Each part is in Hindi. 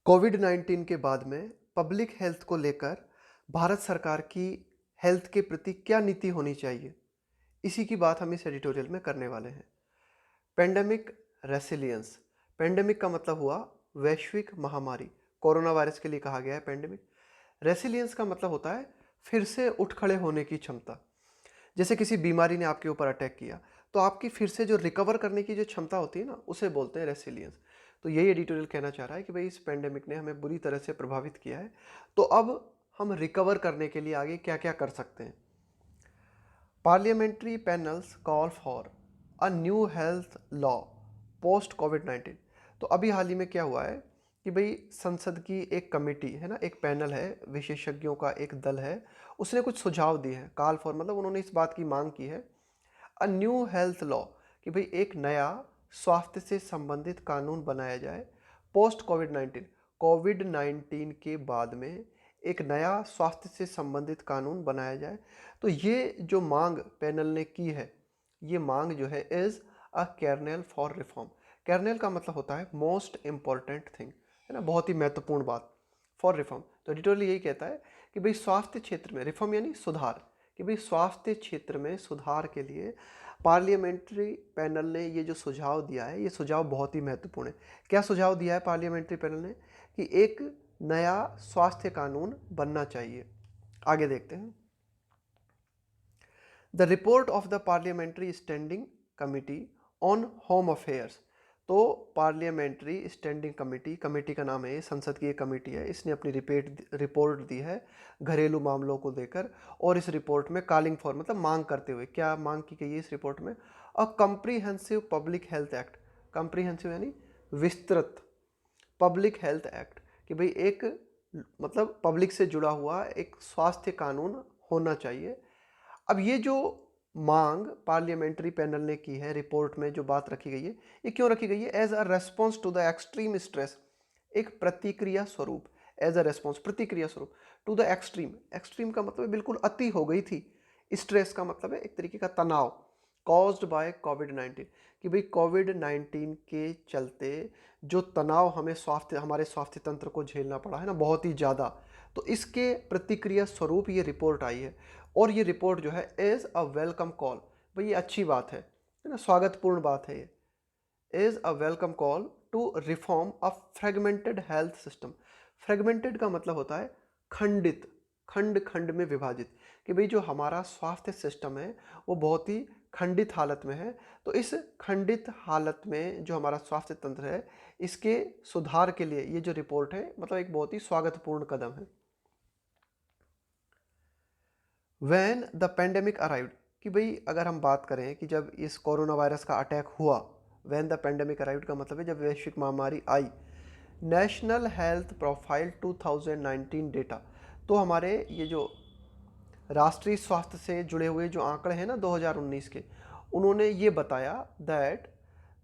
कोविड-19 के बाद में पब्लिक हेल्थ को लेकर भारत सरकार की हेल्थ के प्रति क्या नीति होनी चाहिए, इसी की बात हम इस एडिटोरियल में करने वाले हैं। Pandemic resilience. पेंडेमिक का मतलब हुआ वैश्विक महामारी। कोरोना वायरस के लिए कहा गया है पेंडेमिक। रेसिलियंस का मतलब होता है फिर से उठ खड़े होने की क्षमता। जैसे किसी बीमारी ने आपके ऊपर अटैक किया, तो आपकी फिर से जो रिकवर करने की जो क्षमता होती है ना, उसे बोलते हैं रेसिलियंस। तो यही एडिटोरियल कहना चाह रहा है कि भाई इस पेंडेमिक ने हमें बुरी तरह से प्रभावित किया है, तो अब हम रिकवर करने के लिए आगे क्या क्या कर सकते हैं। Parliamentary panels call for a new health law post कोविड-19। तो अभी हाल ही में क्या हुआ है कि भाई संसद की एक कमेटी है ना, एक पैनल है, विशेषज्ञों का एक दल है, उसने कुछ सुझाव दिए हैं। कॉल फॉर मतलब उन्होंने इस बात की मांग की है, अ न्यू हेल्थ लॉ, कि भाई एक नया स्वास्थ्य से संबंधित कानून बनाया जाए पोस्ट कोविड-19। कोविड-19 के बाद में एक नया स्वास्थ्य से संबंधित कानून बनाया जाए। तो ये जो मांग पैनल ने की है, ये मांग जो है is a kernel for reform. Kernel का मतलब होता है मोस्ट इंपॉर्टेंट थिंग, है ना, बहुत ही महत्वपूर्ण बात। फॉर रिफॉर्म, तो एडिटोरियल यही कहता है कि भाई स्वास्थ्य क्षेत्र में रिफॉर्म यानी सुधार, कि भाई स्वास्थ्य क्षेत्र में सुधार के लिए पार्लियामेंट्री पैनल ने ये जो सुझाव दिया है, ये सुझाव बहुत ही महत्वपूर्ण है। क्या सुझाव दिया है पार्लियामेंट्री पैनल ने? कि एक नया स्वास्थ्य कानून बनना चाहिए। आगे देखते हैं। The report of the parliamentary standing committee on home affairs. तो पार्लियामेंट्री स्टैंडिंग कमेटी, कमेटी का नाम है ये, संसद की एक कमेटी है, इसने अपनी रिपोर्ट दी है घरेलू मामलों को लेकर। और इस रिपोर्ट में कॉलिंग फॉर मतलब मांग करते हुए, क्या मांग की गई है इस रिपोर्ट में? A comprehensive public health act. Comprehensive यानी विस्तृत पब्लिक हेल्थ एक्ट, कि भाई एक मतलब पब्लिक से जुड़ा हुआ एक स्वास्थ्य कानून होना चाहिए। अब ये जो मांग पार्लियामेंट्री पैनल ने की है, रिपोर्ट में जो बात रखी गई है, ये क्यों रखी गई है? As a response to the extreme stress, एक प्रतिक्रिया स्वरूप। एज अ रेस्पॉन्स, प्रतिक्रिया स्वरूप टू द एक्सट्रीम। एक्सट्रीम का मतलब है बिल्कुल अति हो गई थी। स्ट्रेस का मतलब है एक तरीके का तनाव, कॉज्ड बाय कोविड-19, कि भाई कोविड-19 के चलते जो तनाव हमें हमारे स्वास्थ्य तंत्र को झेलना पड़ा है ना, बहुत ही ज़्यादा। तो इसके प्रतिक्रिया स्वरूप ये रिपोर्ट आई है। और ये रिपोर्ट जो है इज़ अ वेलकम कॉल, भाई ये अच्छी बात है ना, स्वागतपूर्ण बात है। ये is a welcome call to reform a fragmented health system. Fragmented का मतलब होता है खंडित, खंड खंड में विभाजित, कि भाई जो हमारा स्वास्थ्य सिस्टम है वो बहुत ही खंडित हालत में है। तो इस खंडित हालत में जो हमारा स्वास्थ्य तंत्र है, इसके सुधार के लिए ये जो रिपोर्ट है मतलब एक बहुत ही स्वागतपूर्ण कदम है। वैन द पेंडेमिक अराइव्ड, कि भाई अगर हम बात करें कि जब इस कोरोना वायरस का अटैक हुआ, वैन द पेंडेमिक अराइव्ड का मतलब है जब वैश्विक महामारी आई। नेशनल हेल्थ प्रोफाइल 2019 डेटा, तो हमारे ये जो राष्ट्रीय स्वास्थ्य से जुड़े हुए जो आंकड़े हैं ना 2019 के, उन्होंने ये बताया that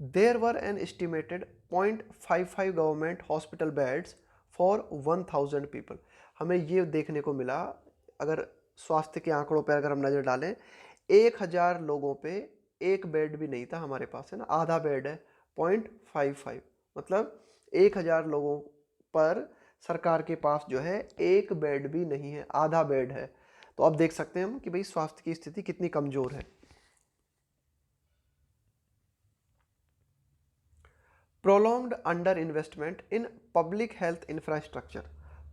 there were an estimated 0.55 government hospital beds for 1000 people. हमें ये देखने को मिला, अगर स्वास्थ्य के आंकड़ों पर अगर हम नज़र डालें, 1000 लोगों पे एक बेड भी नहीं था हमारे पास, है ना, आधा बेड है। 0.55 मतलब 1000 लोगों पर सरकार के पास जो है एक बेड भी नहीं है, आधा बेड है। तो अब देख सकते हैं हम कि भाई स्वास्थ्य की स्थिति कितनी कमजोर है। Prolonged under investment in public health infrastructure.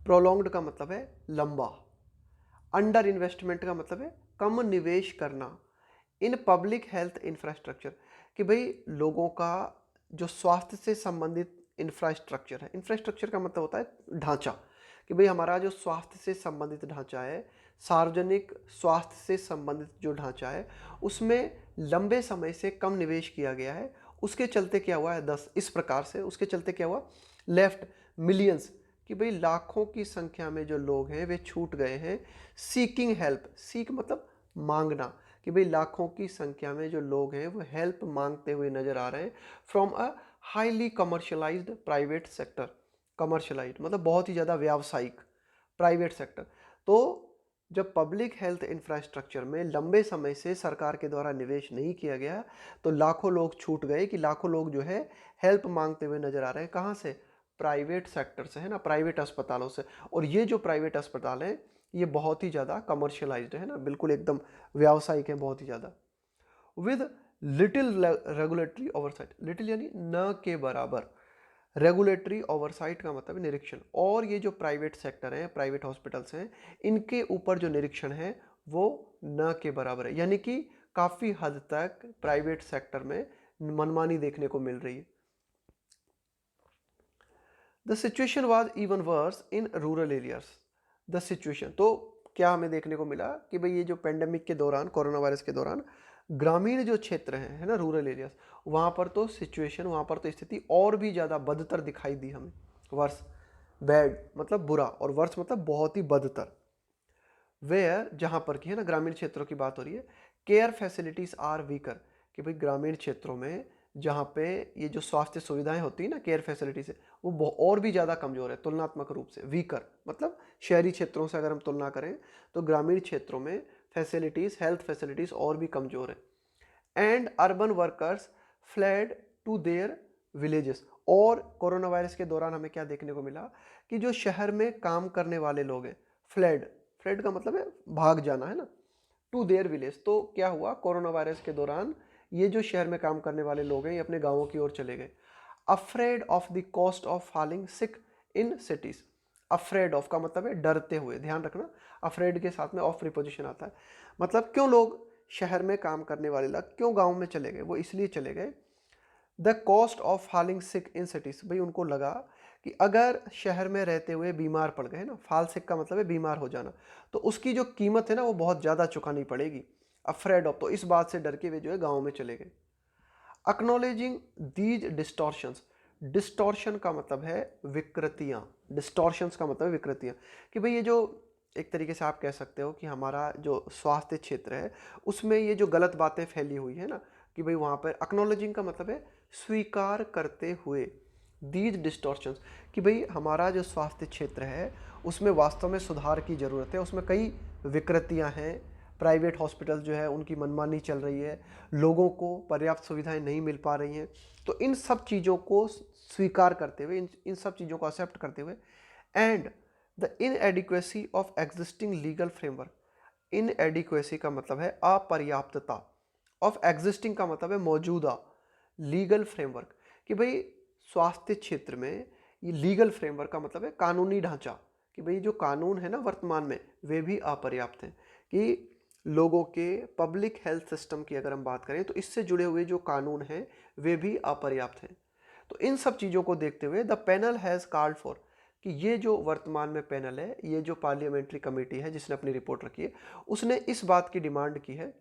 Prolonged का मतलब है लंबा, अंडर इन्वेस्टमेंट का मतलब है कम निवेश करना, इन पब्लिक हेल्थ इंफ्रास्ट्रक्चर, कि भाई लोगों का जो स्वास्थ्य से संबंधित इंफ्रास्ट्रक्चर है, इंफ्रास्ट्रक्चर का मतलब होता है ढांचा, कि भाई हमारा जो स्वास्थ्य से संबंधित ढांचा है, सार्वजनिक स्वास्थ्य से संबंधित जो ढांचा है, उसमें लंबे समय से कम निवेश किया गया है। उसके चलते क्या हुआ है, 10 इस प्रकार से उसके चलते क्या हुआ, लेफ्ट मिलियंस, कि भाई लाखों की संख्या में जो लोग हैं वे छूट गए हैं। सीकिंग हेल्प, सीक मतलब मांगना, कि भाई लाखों की संख्या में जो लोग हैं वो हेल्प मांगते हुए नजर आ रहे हैं from a highly commercialised private sector. Commercialised मतलब बहुत ही ज़्यादा व्यावसायिक प्राइवेट सेक्टर। तो जब पब्लिक हेल्थ इंफ्रास्ट्रक्चर में लंबे समय से सरकार के द्वारा निवेश नहीं किया गया, तो लाखों लोग छूट गए, कि लाखों लोग जो है हेल्प मांगते हुए नजर आ रहे हैं। कहाँ से? प्राइवेट सेक्टर से है ना, प्राइवेट अस्पतालों से। और ये जो प्राइवेट अस्पताल हैं ये बहुत ही ज़्यादा कमर्शियलाइज्ड है ना, बिल्कुल एकदम व्यावसायिक है बहुत ही ज़्यादा। With little regulatory oversight, little यानी न के बराबर, रेगुलेटरी ओवरसाइट का मतलब निरीक्षण। और ये जो प्राइवेट सेक्टर हैं, प्राइवेट हॉस्पिटल्स हैं, इनके ऊपर जो निरीक्षण है वो न के बराबर है, यानी कि काफ़ी हद तक प्राइवेट सेक्टर में मनमानी देखने को मिल रही है। The situation was even worse in rural areas. The situation, तो क्या हमें देखने को मिला कि भाई ये जो पेंडेमिक के दौरान, कोरोना वायरस के दौरान ग्रामीण जो क्षेत्र हैं है ना, रूरल एरियाज, वहाँ पर तो सिचुएशन, वहाँ पर तो स्थिति और भी ज़्यादा बदतर दिखाई दी हमें। वर्स, बैड मतलब बुरा, और वर्स मतलब बहुत ही बदतर। वेयर, जहाँ पर की है ना ग्रामीण क्षेत्रों की बात हो रही है, केयर फैसिलिटीज़ आर वीकर, कि भाई ग्रामीण क्षेत्रों में जहाँ पे ये जो स्वास्थ्य सुविधाएं होती है ना केयर फैसिलिटी से, वो और भी ज़्यादा कमज़ोर है तुलनात्मक रूप से। वीकर मतलब शहरी क्षेत्रों से अगर हम तुलना करें तो ग्रामीण क्षेत्रों में फैसिलिटीज़, हेल्थ फैसिलिटीज़ और भी कमज़ोर है। And urban workers fled to their villages. और कोरोना वायरस के दौरान हमें क्या देखने को मिला कि जो शहर में काम करने वाले लोग हैं, फ्लेड, फ्लेड का मतलब है भाग जाना है ना, टू देयर विलेज। तो क्या हुआ, कोरोना वायरस के दौरान ये जो शहर में काम करने वाले लोग हैं ये अपने गांवों की ओर चले गए। Afraid of the cost of falling sick in cities. Afraid of का मतलब है डरते हुए, ध्यान रखना अफ्रेड के साथ में ऑफ प्रीपोजिशन आता है। मतलब क्यों लोग शहर में काम करने वाले लोग क्यों गांव में चले गए, वो इसलिए चले गए। The cost of falling sick in cities, भाई उनको लगा कि अगर शहर में रहते हुए बीमार पड़ गए ना, फाल सिक का मतलब है बीमार हो जाना, तो उसकी जो कीमत है ना वो बहुत ज़्यादा चुकानी पड़ेगी। अफ्रेड ऑफ, तो इस बात से डर के वे जो है गाँव में चले गए। अक्नोलेजिंग दीज डिस्टॉर्शंस, डिस्टॉर्शन का मतलब है विकृतियाँ, डिस्टॉर्शंस का मतलब है विकृतियाँ, कि भाई ये जो एक तरीके से आप कह सकते हो कि हमारा जो स्वास्थ्य क्षेत्र है उसमें ये जो गलत बातें फैली हुई है ना, कि भाई वहाँ पर अक्नोलेजिंग का मतलब है स्वीकार करते हुए, दीज डिस्टॉर्शंस, कि भाई हमारा जो स्वास्थ्य क्षेत्र है उसमें वास्तव में सुधार की ज़रूरत है, उसमें कई विकृतियाँ हैं, प्राइवेट हॉस्पिटल जो है उनकी मनमानी चल रही है, लोगों को पर्याप्त सुविधाएं नहीं मिल पा रही हैं। तो इन सब चीज़ों को स्वीकार करते हुए, इन सब चीज़ों को एक्सेप्ट करते हुए, and the inadequacy of existing legal framework, inadequacy का मतलब है अपर्याप्तता, ऑफ एग्जिस्टिंग का मतलब है मौजूदा, लीगल फ्रेमवर्क, कि भाई स्वास्थ्य क्षेत्र में ये लीगल फ्रेमवर्क का मतलब है कानूनी ढांचा, कि भाई जो कानून है ना वर्तमान में वे भी अपर्याप्त हैं, कि लोगों के पब्लिक हेल्थ सिस्टम की अगर हम बात करें तो इससे जुड़े हुए जो कानून हैं वे भी अपर्याप्त हैं। तो इन सब चीज़ों को देखते हुए the panel has called for, कि ये जो वर्तमान में पैनल है, ये जो पार्लियामेंट्री कमेटी है जिसने अपनी रिपोर्ट रखी है, उसने इस बात की डिमांड की है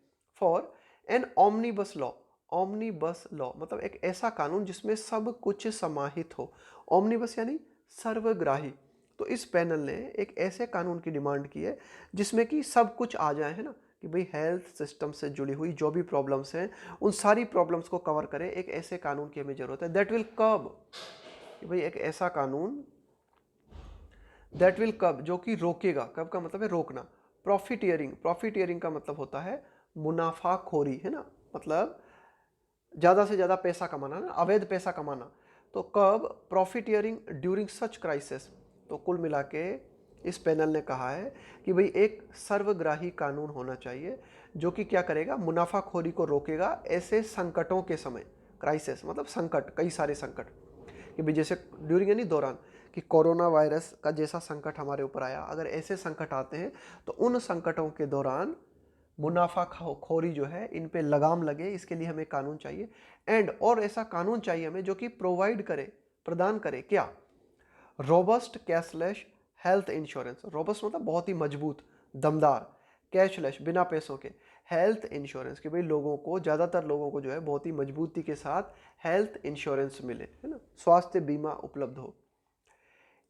फॉर एन ऑमनीबस लॉ। ऑमनीबस लॉ मतलब एक ऐसा कानून जिसमें सब कुछ समाहित हो, ऑमनीबस यानी सर्वग्राही। तो इस पैनल ने एक ऐसे कानून की डिमांड की है जिसमें कि सब कुछ आ जाए, है ना, कि भाई हेल्थ सिस्टम से जुड़ी हुई जो भी प्रॉब्लम्स हैं उन सारी प्रॉब्लम्स को कवर करे, एक ऐसे कानून की हमें ज़रूरत है दैट विल कर्ब, कि भाई एक ऐसा कानून दैट विल कर्ब जो कि रोकेगा, कब का मतलब है रोकना, प्रॉफिटियरिंग, प्रॉफिटियरिंग का मतलब होता है मुनाफाखोरी, है ना, मतलब ज़्यादा से ज़्यादा पैसा कमाना ना, अवैध पैसा कमाना। तो कब प्रॉफिटियरिंग ड्यूरिंग सच क्राइसिस। तो कुल मिला के इस पैनल ने कहा है कि भाई एक सर्वग्राही कानून होना चाहिए जो कि क्या करेगा, मुनाफाखोरी को रोकेगा ऐसे संकटों के समय। क्राइसिस मतलब संकट, कई सारे संकट, कि भाई जैसे ड्यूरिंग यानी दौरान, कि कोरोना वायरस का जैसा संकट हमारे ऊपर आया, अगर ऐसे संकट आते हैं तो उन संकटों के दौरान मुनाफाखोरी जो है इन पे लगाम लगे, इसके लिए हमें कानून चाहिए। एंड और ऐसा कानून चाहिए हमें जो कि प्रोवाइड करे, प्रदान करे क्या, robust cashless health insurance. Robust मतलब बहुत ही मजबूत, दमदार, कैशलेस बिना पैसों के, हेल्थ इंश्योरेंस, कि भाई लोगों को, ज़्यादातर लोगों को जो है बहुत ही मजबूती के साथ हेल्थ इंश्योरेंस मिले, है ना, स्वास्थ्य बीमा उपलब्ध हो।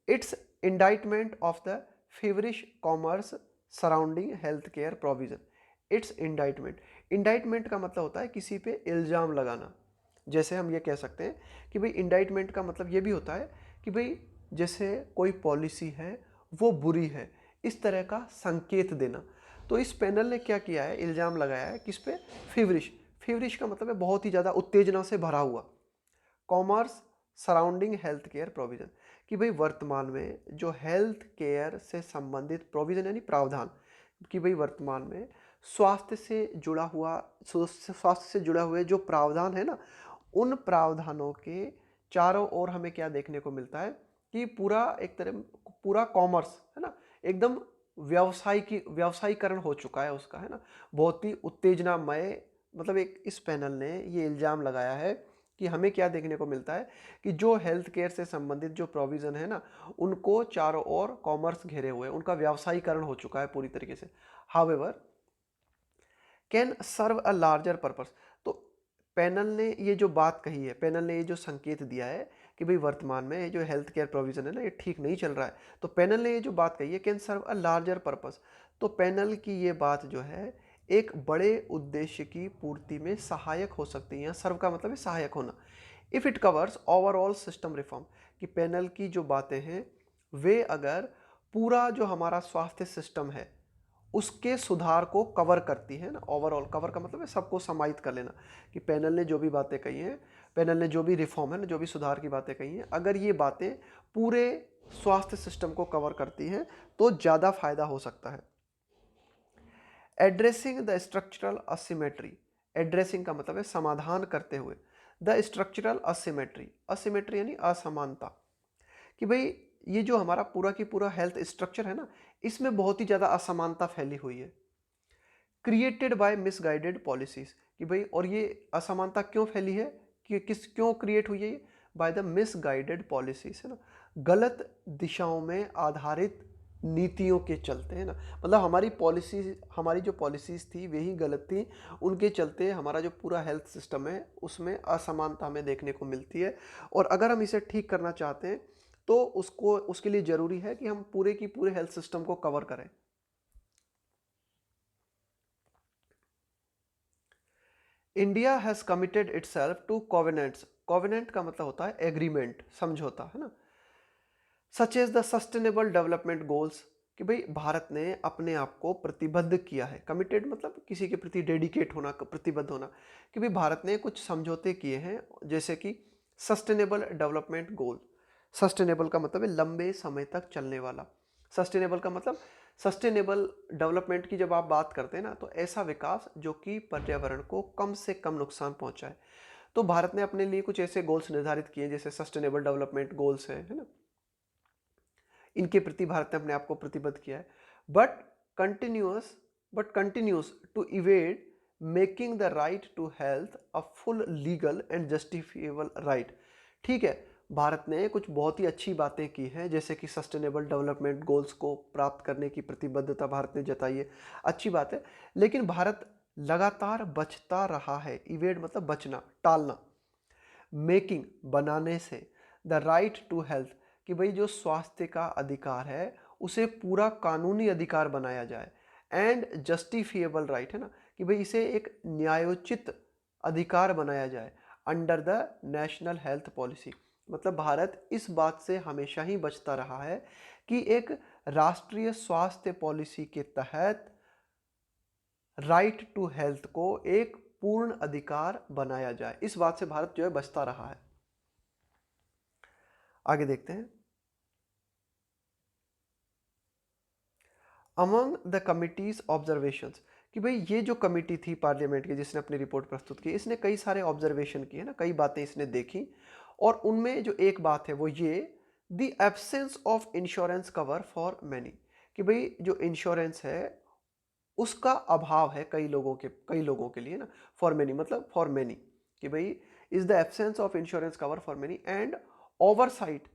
It's indictment of the feverish commerce surrounding health care provision. It's indictment, indictment का मतलब होता है किसी पे इल्ज़ाम लगाना। जैसे हम ये कह सकते हैं कि भाई इंडाइटमेंट का मतलब ये भी होता है कि भाई जैसे कोई पॉलिसी है वो बुरी है, इस तरह का संकेत देना। तो इस पैनल ने क्या किया है, इल्ज़ाम लगाया है किस पे, फेवरिश। फेवरिश का मतलब है बहुत ही ज़्यादा उत्तेजना से भरा हुआ, commerce surrounding health care provision, कि भाई वर्तमान में जो हेल्थ केयर से संबंधित प्रोविजन यानी प्रावधान, कि भाई वर्तमान में स्वास्थ्य से जुड़ा हुए जो प्रावधान है ना, उन प्रावधानों के चारों ओर हमें क्या देखने को मिलता है कि पूरा कॉमर्स है ना, एकदम व्यवसायीकरण हो चुका है उसका, है ना, बहुत ही उत्तेजनामय। मतलब एक इस पैनल ने ये इल्जाम लगाया है कि हमें क्या देखने को मिलता है कि जो हेल्थ केयर से संबंधित जो प्रोविजन है ना, उनको चारों ओर कॉमर्स घेरे हुए, उनका व्यवसायीकरण हो चुका है पूरी तरीके से। However can serve a larger purpose. तो पैनल ने ये जो बात कही है, पैनल ने ये जो संकेत दिया है कि भाई वर्तमान में ये जो हेल्थ केयर प्रोविजन है ना, ये ठीक नहीं चल रहा है, तो पैनल ने ये जो बात कही है can serve a larger purpose, तो पैनल की ये बात जो है एक बड़े उद्देश्य की पूर्ति में सहायक हो सकती है। सर्व का मतलब है सहायक होना। If it covers overall system reform, कि पैनल की जो बातें हैं वे अगर पूरा जो हमारा स्वास्थ्य सिस्टम है उसके सुधार को कवर करती है ना। ओवरऑल कवर का मतलब है सबको समाहित कर लेना, कि पैनल ने जो भी बातें कही हैं, पैनल ने जो भी रिफॉर्म है ना, जो भी सुधार की बातें कही हैं, अगर ये बातें पूरे स्वास्थ्य सिस्टम को कवर करती हैं तो ज़्यादा फायदा हो सकता है। Addressing the structural asymmetry, addressing का मतलब है समाधान करते हुए, द स्ट्रक्चरल असिमेट्री, असिमेट्री यानी असमानता, कि भाई ये जो हमारा पूरा की पूरा हेल्थ स्ट्रक्चर है ना, इसमें बहुत ही ज़्यादा असमानता फैली हुई है। क्रिएटेड बाय मिसगाइडेड पॉलिसीज, कि भाई और ये असमानता क्यों फैली है, कि क्यों क्रिएट हुई है ये, बाय द मिसगाइडेड पॉलिसीज, है ना, गलत दिशाओं में आधारित नीतियों के चलते, है ना, मतलब हमारी जो पॉलिसीज थी वही गलत थी, उनके चलते हमारा जो पूरा हेल्थ सिस्टम है उसमें असमानता हमें देखने को मिलती है। और अगर हम इसे ठीक करना चाहते हैं तो उसके लिए ज़रूरी है कि हम पूरे की पूरे हेल्थ सिस्टम को कवर करें। India has committed itself to covenants, covenant का मतलब होता है एग्रीमेंट, समझौता, है ना, such as the sustainable development goals, कि भाई भारत ने अपने आप को प्रतिबद्ध किया है। कमिटेड मतलब किसी के प्रति डेडिकेट होना, प्रतिबद्ध होना, कि भाई भारत ने कुछ समझौते किए हैं, जैसे कि सस्टेनेबल डेवलपमेंट गोल। सस्टेनेबल का मतलब है लंबे समय तक चलने वाला। सस्टेनेबल का मतलब सस्टेनेबल डेवलपमेंट की जब आप बात करते हैं ना, तो ऐसा विकास जो कि पर्यावरण को कम से कम नुकसान पहुंचाए। तो भारत ने अपने लिए कुछ ऐसे गोल्स निर्धारित किए जैसे सस्टेनेबल डेवलपमेंट गोल्स है ना, इनके प्रति भारत ने अपने आप को प्रतिबद्ध किया है। But continues to evade making the right to health a full legal and justifiable right. ठीक है, भारत ने कुछ बहुत ही अच्छी बातें की हैं, जैसे कि सस्टेनेबल डेवलपमेंट गोल्स को प्राप्त करने की प्रतिबद्धता भारत ने जताई है, अच्छी बात है। लेकिन भारत लगातार बचता रहा है। इवेड मतलब बचना, टालना। मेकिंग बनाने से, द राइट टू हेल्थ, कि भाई जो स्वास्थ्य का अधिकार है उसे पूरा कानूनी अधिकार बनाया जाए। एंड जस्टिफिएबल राइट, है ना, कि भाई इसे एक न्यायोचित अधिकार बनाया जाए under the national health policy. मतलब भारत इस बात से हमेशा ही बचता रहा है कि एक राष्ट्रीय स्वास्थ्य पॉलिसी के तहत राइट टू हेल्थ को एक पूर्ण अधिकार बनाया जाए। इस बात से भारत जो है बचता रहा है। आगे देखते हैं। अमंग द कमिटीज ऑब्जर्वेशंस, कि भाई ये जो कमिटी थी पार्लियामेंट की जिसने अपनी रिपोर्ट प्रस्तुत की, इसने कई सारे ऑब्जर्वेशन किए ना, कई बातें इसने देखी, और उनमें जो एक बात है वो ये, the absence of insurance cover for many, कि भाई जो इंश्योरेंस है उसका अभाव है कई लोगों के लिए ना। फॉर मैनी मतलब फॉर मैनी, कि भाई is the absence of insurance cover for many. And oversight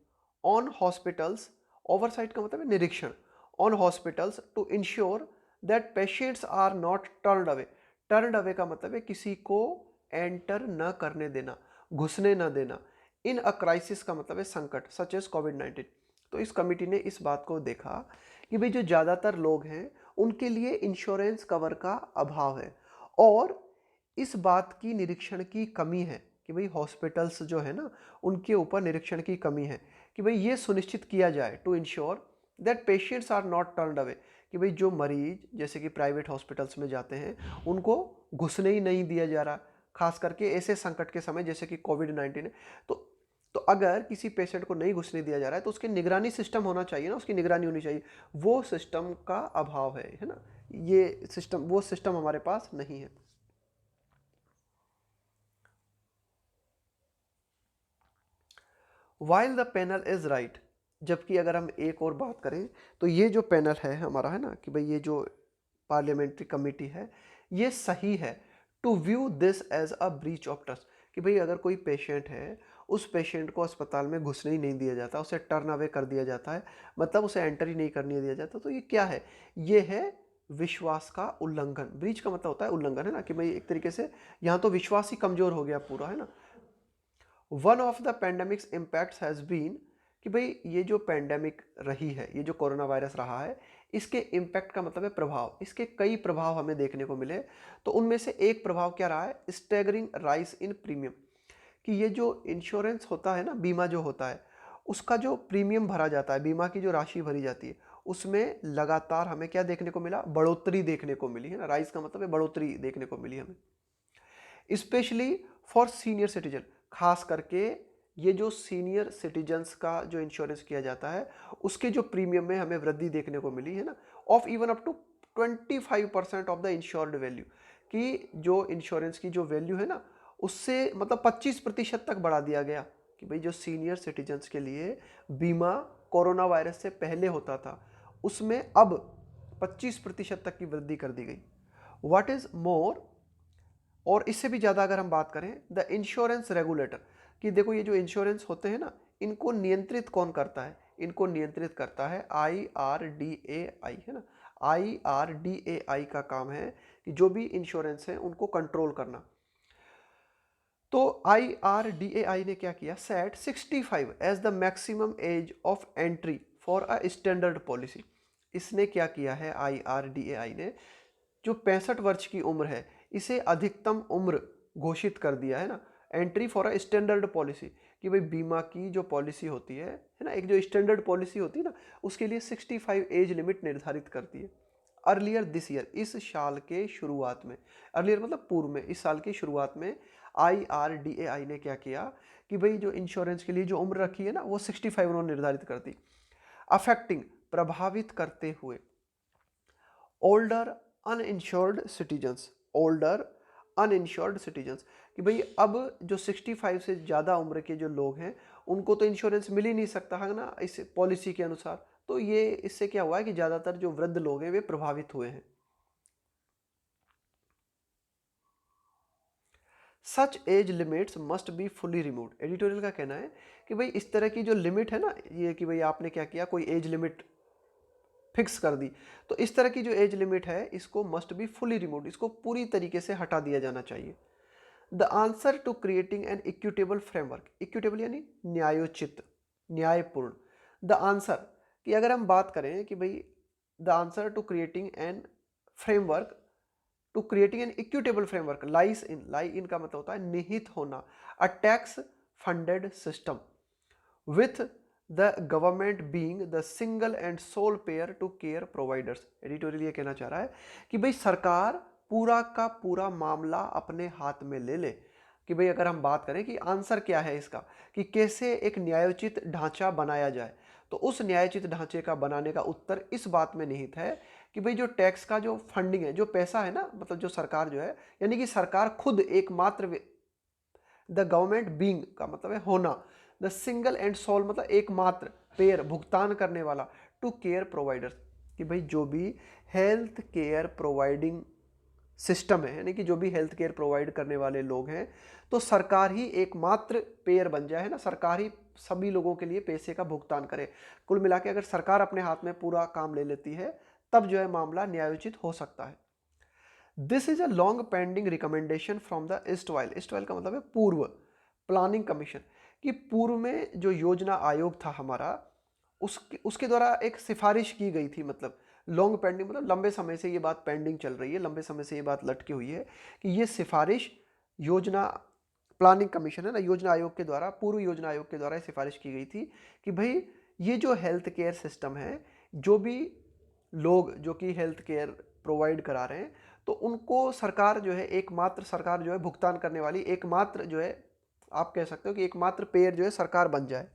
on hospitals, oversight का मतलब है निरीक्षण, on hospitals to ensure that patients are not turned away. Turned away का मतलब है किसी को एंटर न करने देना, घुसने न देना। इन अ क्राइसिस का मतलब है संकट, सच एज कोविड-19। तो इस कमिटी ने इस बात को देखा कि भाई जो ज़्यादातर लोग हैं उनके लिए इंश्योरेंस कवर का अभाव है, और इस बात की निरीक्षण की कमी है कि भाई हॉस्पिटल्स जो है ना उनके ऊपर निरीक्षण की कमी है, कि भाई ये सुनिश्चित किया जाए to ensure that patients are not turned away, कि भाई जो मरीज जैसे कि प्राइवेट हॉस्पिटल्स में जाते हैं उनको घुसने ही नहीं दिया जा रहा, खास करके ऐसे संकट के समय जैसे कि कोविड-19 है। तो तो अगर किसी पेशेंट को नहीं घुसने दिया जा रहा है तो उसके निगरानी सिस्टम होना चाहिए ना, उसकी निगरानी होनी चाहिए। वो सिस्टम का अभाव है ना, ये सिस्टम, वो सिस्टम हमारे पास नहीं है। While the panel is right, जबकि अगर हम एक और बात करें तो ये जो पैनल है हमारा, है ना, कि भाई ये जो पार्लियामेंट्री कमेटी है ये सही है to view this as a breach of trust, कि भाई अगर कोई पेशेंट है, उस पेशेंट को अस्पताल में घुसने ही नहीं दिया जाता, उसे टर्न अवे कर दिया जाता है, मतलब उसे एंटर ही नहीं करने दिया जाता, तो ये क्या है, ये है विश्वास का उल्लंघन। ब्रीच का मतलब होता है उल्लंघन, है ना, कि भाई एक तरीके से यहाँ तो विश्वास ही कमजोर हो गया पूरा, है ना। One of the pandemic's impacts has been, कि भाई ये जो पेंडेमिक रही है, ये जो कोरोना वायरस रहा है, इसके इम्पैक्ट का मतलब है प्रभाव, इसके कई प्रभाव हमें देखने को मिले। तो उनमें से एक प्रभाव क्या रहा है, स्टैगरिंग राइज इन प्रीमियम, कि ये जो इंश्योरेंस होता है ना, बीमा जो होता है, उसका जो प्रीमियम भरा जाता है, बीमा की जो राशि भरी जाती है, उसमें लगातार हमें क्या देखने को मिला, बढ़ोतरी देखने को मिली, है ना। राइज का मतलब है बढ़ोतरी देखने को मिली हमें, स्पेशली फॉर सीनियर सिटीजन, खास करके ये जो सीनियर सिटीजन्स का जो इंश्योरेंस किया जाता है उसके जो प्रीमियम में हमें वृद्धि देखने को मिली, है ना, of even up to 25% of the insured value, कि जो इंश्योरेंस की जो वैल्यू है ना उससे मतलब 25% तक बढ़ा दिया गया, कि भाई जो सीनियर सिटीजन्स के लिए बीमा कोरोना वायरस से पहले होता था उसमें अब 25% तक की वृद्धि कर दी गई। व्हाट इज मोर, और इससे भी ज़्यादा अगर हम बात करें, द इंश्योरेंस रेगुलेटर, कि देखो ये जो इंश्योरेंस होते हैं ना इनको नियंत्रित कौन करता है, इनको नियंत्रित करता है IRDAI, है ना। IRDAI का काम है कि जो भी इंश्योरेंस है उनको कंट्रोल करना। तो IRDAI ने क्या किया, set 65 as the maximum age of entry for a standard policy. इसने क्या किया है IRDAI ने, जो 65 वर्ष की उम्र है इसे अधिकतम उम्र घोषित कर दिया, है ना, entry for a standard policy, कि भाई बीमा की जो पॉलिसी होती है ना, एक जो स्टैंडर्ड पॉलिसी होती है ना, उसके लिए 65 एज लिमिट निर्धारित करती है। अर्लियर दिस ईयर, इस साल के शुरुआत में, अर्लियर मतलब पूर्व में, इस साल की शुरुआत में IRDAI ने क्या किया कि भाई जो इंश्योरेंस के लिए जो उम्र रखी है ना वो 65 उन्होंने निर्धारित कर दी। अफेक्टिंग, प्रभावित करते हुए, older uninsured citizens, older uninsured citizens, कि भाई अब जो 65 से ज़्यादा उम्र के जो लोग हैं उनको तो इंश्योरेंस मिल ही नहीं सकता है ना इस पॉलिसी के अनुसार। तो ये इससे क्या हुआ है कि ज़्यादातर जो वृद्ध लोग हैं वे प्रभावित हुए हैं। Such as limits must be fully removed, editorial का कहना है कि भाई इस तरह की जो लिमिट है ना, ये कि भाई आपने क्या किया, कोई एज लिमिट फिक्स कर दी, तो इस तरह की जो एज लिमिट है इसको मस्ट बी फुली रिमूव्ड, इसको पूरी तरीके से हटा दिया जाना चाहिए। The answer to creating an equitable framework, equitable यानी न्यायोचित, न्यायपूर्ण। द आंसर, कि अगर हम बात करें कि भाई the answer to creating an framework, to creating an equitable framework lies in, lie in का मतलब होता है निहित होना, a tax funded system with the government being the single and sole payer to care providers. Editorial ये कहना चाह रहा है कि भाई सरकार पूरा का पूरा मामला अपने हाथ में ले ले, कि भाई अगर हम बात करें कि आंसर क्या है इसका, कि कैसे एक न्यायोचित ढांचा बनाया जाए, तो उस न्यायोचित ढांचे का बनाने का उत्तर इस बात में निहित है कि भाई जो टैक्स का जो फंडिंग है, जो पैसा है ना, मतलब जो सरकार जो है, यानी कि सरकार खुद एकमात्र, द गवर्नमेंट बीइंग का मतलब है होना, द सिंगल एंड सोल मतलब एकमात्र, पेयर भुगतान करने वाला, टू केयर प्रोवाइडर्स, कि भाई जो भी हेल्थ केयर प्रोवाइडिंग सिस्टम है, यानी कि जो भी हेल्थ केयर प्रोवाइड करने वाले लोग हैं, तो सरकार ही एकमात्र पेयर बन जाए, है ना, सरकार ही सभी लोगों के लिए पैसे का भुगतान करे। कुल मिला के अगर सरकार अपने हाथ में पूरा काम ले लेती है तब जो है मामला न्यायोचित हो सकता है। This is a long pending recommendation from the erstwhile, erstwhile का मतलब है पूर्व, प्लानिंग कमीशन, कि पूर्व में जो योजना आयोग था हमारा, उसके द्वारा एक सिफारिश की गई थी, मतलब लॉन्ग पेंडिंग मतलब लंबे समय से ये बात पेंडिंग चल रही है, लंबे समय से ये बात लटकी हुई है, कि ये सिफारिश योजना प्लानिंग कमीशन है ना, योजना आयोग के द्वारा, पूर्व योजना आयोग के द्वारा सिफारिश की गई थी कि भाई ये जो हेल्थ केयर सिस्टम है, जो भी लोग जो कि हेल्थ केयर प्रोवाइड करा रहे हैं, तो उनको सरकार जो है एकमात्र, सरकार जो है भुगतान करने वाली एकमात्र जो है आप कह सकते हो कि एकमात्र पेयर जो है सरकार बन जाए।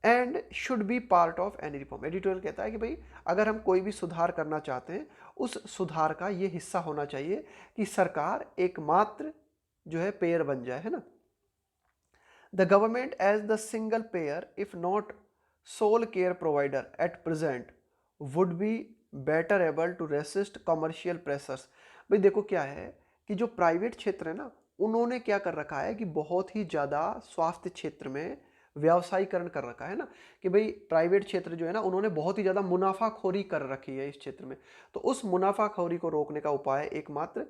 And should be part of any reform. Editorial कहता है कि भाई अगर हम कोई भी सुधार करना चाहते हैं, उस सुधार का ये हिस्सा होना चाहिए कि सरकार एकमात्र जो है पेयर बन जाए, है ना। The government as the single payer if not sole care provider at present would be better able to resist commercial pressures. भाई देखो क्या है कि जो प्राइवेट क्षेत्र है ना, उन्होंने क्या कर रखा है कि बहुत ही ज़्यादा स्वास्थ्य क्षेत्र में व्यावसायीकरण कर रखा है ना, कि भाई प्राइवेट क्षेत्र जो है ना, उन्होंने बहुत ही ज़्यादा मुनाफाखोरी कर रखी है इस क्षेत्र में। तो उस मुनाफाखोरी को रोकने का उपाय एकमात्र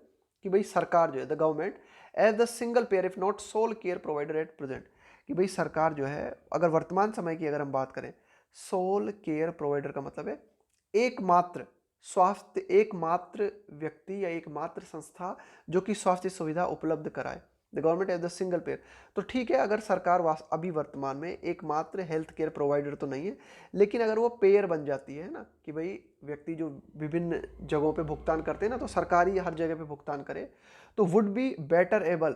कि भाई सरकार जो है, the government as the single payer if not sole care provider at present, कि भाई सरकार जो है, अगर वर्तमान समय की अगर हम बात करें, सोल केयर प्रोवाइडर का मतलब है एकमात्र स्वास्थ्य, एकमात्र व्यक्ति या एकमात्र संस्था जो कि स्वास्थ्य सुविधा उपलब्ध कराए। The government as the single payer, तो ठीक है अगर सरकार अभी वर्तमान में एकमात्र हेल्थ केयर प्रोवाइडर तो नहीं है, लेकिन अगर वो पेयर बन जाती है ना, कि भाई व्यक्ति जो विभिन्न जगहों पे भुगतान करते हैं ना, तो सरकारी हर जगह पे भुगतान करे, तो वुड बी बेटर एबल,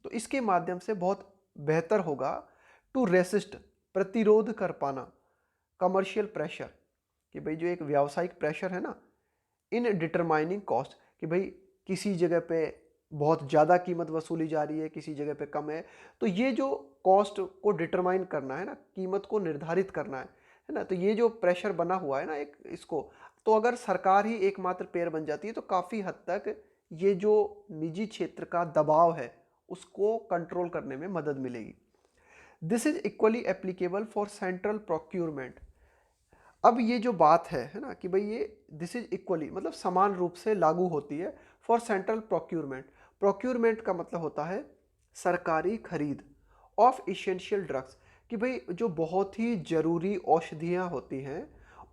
तो इसके माध्यम से बहुत बेहतर होगा टू रेसिस्ट, प्रतिरोध कर पाना, कमर्शियल प्रेशर, कि भाई जो एक व्यावसायिक प्रेशर है ना, इन डिटरमाइनिंग कॉस्ट, कि भाई किसी जगह पे बहुत ज़्यादा कीमत वसूली जा रही है, किसी जगह पे कम है, तो ये जो कॉस्ट को डिटरमाइन करना है ना, कीमत को निर्धारित करना है ना, तो ये जो प्रेशर बना हुआ है ना एक इसको, तो अगर सरकार ही एकमात्र पेयर बन जाती है तो काफ़ी हद तक ये जो निजी क्षेत्र का दबाव है उसको कंट्रोल करने में मदद मिलेगी। This is equally applicable for central procurement. अब ये जो बात है ना, कि भाई ये दिस इज इक्वली मतलब समान रूप से लागू होती है फॉर सेंट्रल प्रोक्यूरमेंट। प्रोक्यूरमेंट का मतलब होता है सरकारी खरीद ऑफ इसेंशियल ड्रग्स, कि भाई जो बहुत ही जरूरी औषधियाँ होती हैं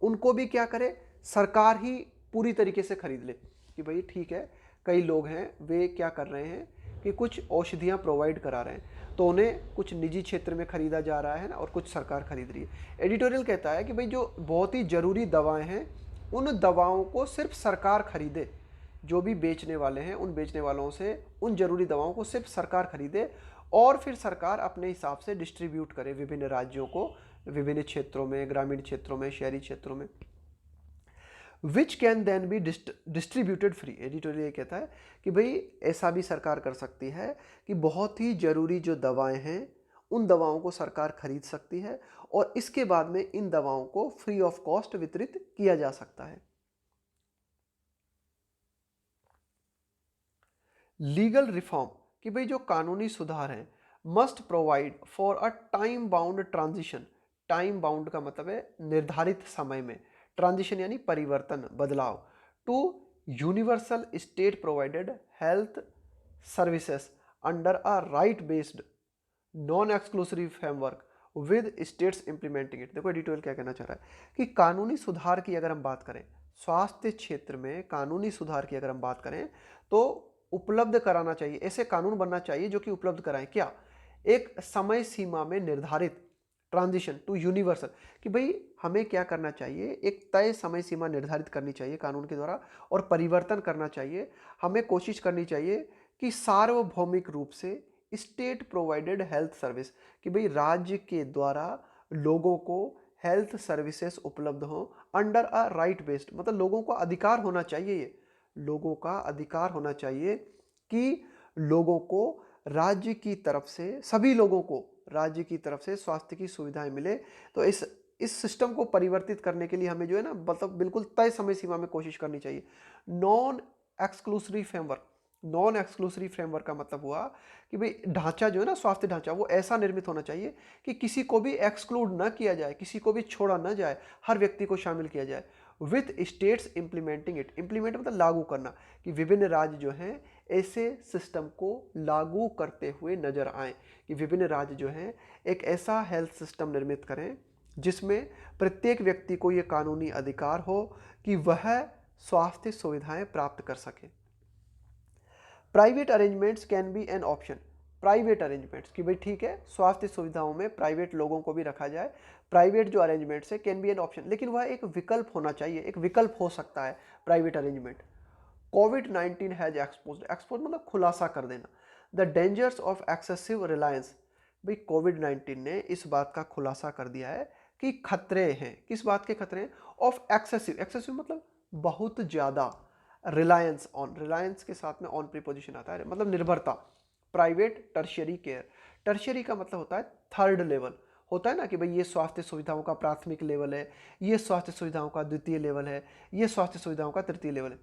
उनको भी क्या करे, सरकार ही पूरी तरीके से खरीद ले। कि भाई ठीक है, कई लोग हैं वे क्या कर रहे हैं कि कुछ औषधियाँ प्रोवाइड करा रहे हैं, तो उन्हें कुछ निजी क्षेत्र में खरीदा जा रहा है ना, और कुछ सरकार खरीद रही है। एडिटोरियल कहता है कि भाई जो बहुत ही ज़रूरी दवाएं हैं उन दवाओं को सिर्फ सरकार खरीदे, जो भी बेचने वाले हैं उन बेचने वालों से उन जरूरी दवाओं को सिर्फ सरकार खरीदे, और फिर सरकार अपने हिसाब से डिस्ट्रीब्यूट करे विभिन्न राज्यों को, विभिन्न क्षेत्रों में, ग्रामीण क्षेत्रों में, शहरी क्षेत्रों में, which can then be distributed free. Editorial ये कहता है कि भाई ऐसा भी सरकार कर सकती है कि बहुत ही ज़रूरी जो दवाएं हैं उन दवाओं को सरकार खरीद सकती है, और इसके बाद में इन दवाओं को फ्री ऑफ कॉस्ट वितरित किया जा सकता है। लीगल रिफॉर्म, कि भाई जो कानूनी सुधार हैं, must provide for a time bound transition. Time bound का मतलब है निर्धारित समय में, ट्रांजिशन यानी परिवर्तन, बदलाव, to universal state provided health services under a right based non exclusive framework with states implementing it. देखो एडिटोरियल क्या कहना चाह रहा है कि कानूनी सुधार की अगर हम बात करें, स्वास्थ्य क्षेत्र में कानूनी सुधार की अगर हम बात करें, तो उपलब्ध कराना चाहिए, ऐसे कानून बनना चाहिए जो कि उपलब्ध कराएं क्या, एक समय सीमा में निर्धारित, ट्रांजिशन टू यूनिवर्सल, कि भाई हमें क्या करना चाहिए, एक तय समय सीमा निर्धारित करनी चाहिए कानून के द्वारा, और परिवर्तन करना चाहिए। हमें कोशिश करनी चाहिए कि सार्वभौमिक रूप से स्टेट प्रोवाइडेड हेल्थ सर्विस, कि भाई राज्य के द्वारा लोगों को हेल्थ सर्विसेज उपलब्ध हो अंडर अ राइट बेस्ड, मतलब लोगों को अधिकार होना चाहिए, ये लोगों का अधिकार होना चाहिए कि लोगों को राज्य की तरफ से, सभी लोगों को राज्य की तरफ से स्वास्थ्य की सुविधाएं मिले। तो इस सिस्टम को परिवर्तित करने के लिए हमें जो है ना, मतलब बिल्कुल तय समय सीमा में कोशिश करनी चाहिए। Non exclusive framework, non exclusive framework का मतलब हुआ कि भाई ढांचा जो है ना, स्वास्थ्य ढांचा, वो ऐसा निर्मित होना चाहिए कि किसी को भी एक्सक्लूड ना किया जाए, किसी को भी छोड़ा ना जाए, हर व्यक्ति को शामिल किया जाए। With states implementing it, implement मतलब लागू करना, कि विभिन्न राज्य जो हैं ऐसे सिस्टम को लागू करते हुए नजर आए, कि विभिन्न राज्य जो हैं एक ऐसा हेल्थ सिस्टम निर्मित करें जिसमें प्रत्येक व्यक्ति को ये कानूनी अधिकार हो कि वह स्वास्थ्य सुविधाएं प्राप्त कर सके। Private arrangements can be an option. Private arrangements, कि भाई ठीक है स्वास्थ्य सुविधाओं में प्राइवेट लोगों को भी रखा जाए, प्राइवेट जो अरेंजमेंट्स है कैन बी एन ऑप्शन, लेकिन वह एक विकल्प होना चाहिए, एक विकल्प हो सकता है private arrangement covid has expose मतलब खुलासा कर देना the dangers of excessive Reliance. भाई कोविड-19 ने इस बात का खुलासा कर दिया है कि खतरे हैं, किस बात के खतरे हैं, ऑफ एक्सेसिव, एक्सेसिव मतलब बहुत ज्यादा, रिलायंस ऑन, रिलायंस के साथ में ऑन प्रीपोजिशन आता है, मतलब निर्भरता, प्राइवेट टर्शियरी केयर, टर्शियरी का मतलब होता है थर्ड लेवल, होता है ना कि भाई ये स्वास्थ्य सुविधाओं का प्राथमिक लेवल है, ये स्वास्थ्य सुविधाओं का द्वितीय लेवल है, ये स्वास्थ्य सुविधाओं का तृतीय लेवल है।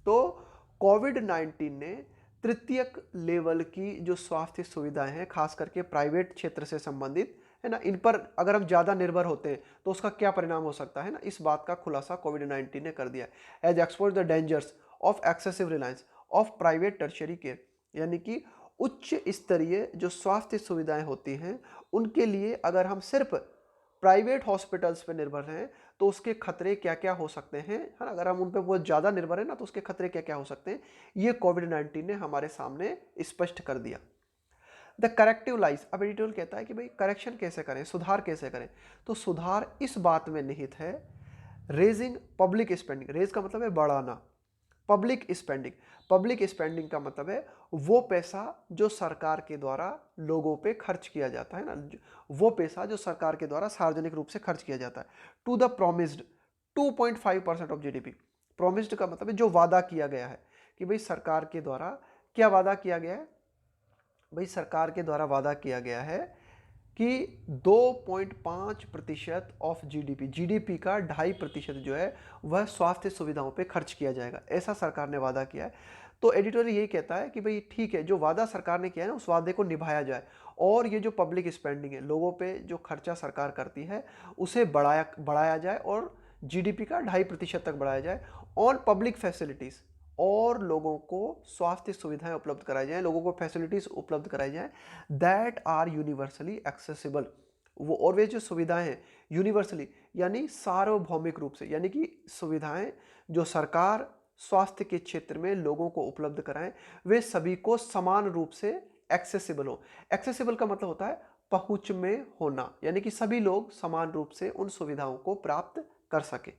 तो कोविड-19 ने तृतीयक लेवल की जो स्वास्थ्य सुविधाएं हैं, खास करके प्राइवेट क्षेत्र से संबंधित है ना, इन पर अगर हम ज़्यादा निर्भर होते हैं तो उसका क्या परिणाम हो सकता है ना, इस बात का खुलासा कोविड-19 ने कर दिया है। Has expose the dangers of excessive reliance of private tertiary care, यानी कि उच्च स्तरीय जो स्वास्थ्य सुविधाएं होती हैं उनके लिए अगर हम सिर्फ प्राइवेट हॉस्पिटल्स पे निर्भर हैं तो उसके खतरे क्या क्या हो सकते हैं, है ना, अगर हम उन पे बहुत ज़्यादा निर्भर हैं ना तो उसके खतरे क्या क्या हो सकते हैं, ये कोविड-19 ने हमारे सामने स्पष्ट कर दिया। द करेक्टिव लाइज, अब एडिटोरियल कहता है कि भाई करेक्शन कैसे करें, सुधार कैसे करें, तो सुधार इस बात में निहित है, रेजिंग पब्लिक स्पेंडिंग, रेज का मतलब है बढ़ाना, पब्लिक स्पेंडिंग, पब्लिक स्पेंडिंग का मतलब है वो पैसा जो सरकार के द्वारा लोगों पे खर्च किया जाता है ना, वो पैसा जो सरकार के द्वारा सार्वजनिक रूप से खर्च किया जाता है, to the promised 2.5% of GDP. Promised का मतलब है जो वादा किया गया है, कि भाई सरकार के द्वारा क्या वादा किया गया है, भाई सरकार के द्वारा वादा किया गया है कि 2.5% ऑफ जीडीपी, जीडीपी का 2.5% जो है वह स्वास्थ्य सुविधाओं पे खर्च किया जाएगा, ऐसा सरकार ने वादा किया है। तो एडिटोरियल यही कहता है कि भाई ठीक है, जो वादा सरकार ने किया है ना उस वादे को निभाया जाए, और ये जो पब्लिक स्पेंडिंग है, लोगों पे जो खर्चा सरकार करती है उसे बढ़ाया जाए और जीडीपी का 2.5% तक बढ़ाया जाए, ऑन पब्लिक फैसिलिटीज़, और लोगों को स्वास्थ्य सुविधाएं उपलब्ध कराई जाएं, लोगों को फैसिलिटीज़ उपलब्ध कराई जाएं दैट आर यूनिवर्सली एक्सेसिबल, वो और वे जो सुविधाएं हैं यूनिवर्सली यानी सार्वभौमिक रूप से, यानी कि सुविधाएं जो सरकार स्वास्थ्य के क्षेत्र में लोगों को उपलब्ध कराएं वे सभी को समान रूप से एक्सेसिबल हो। एक्सेसिबल का मतलब होता है पहुंच में होना, यानी कि सभी लोग समान रूप से उन सुविधाओं को प्राप्त कर सके।